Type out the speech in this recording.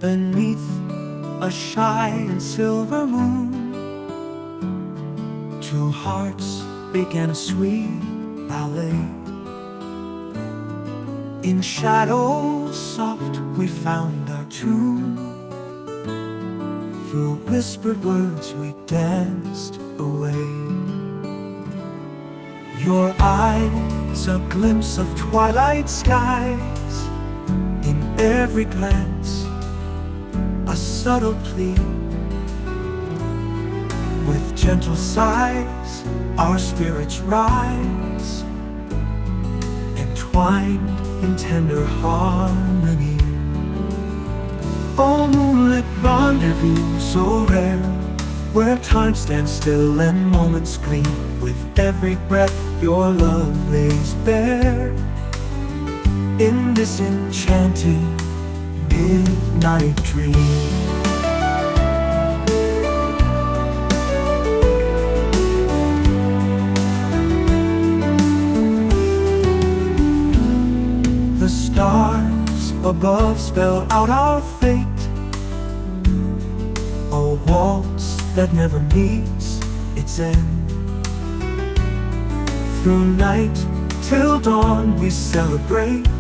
beneath a shy and silver moon. Two hearts began a sweet ballet. In shadows soft we found our tune. Through whispered words we danced away. Your eyes, a glimpse of twilight skies. In every glance, a subtle plea. With gentle sighs, our spirits rise, entwined in tender harmony. Oh, moonlit rendezvous so rare, where time stands still and moments gleam. With every breath your love lays bare. In this enchanting midnight dream. The stars above spell out our fate. A waltz that never meets its end. Through night till dawn we celebrate.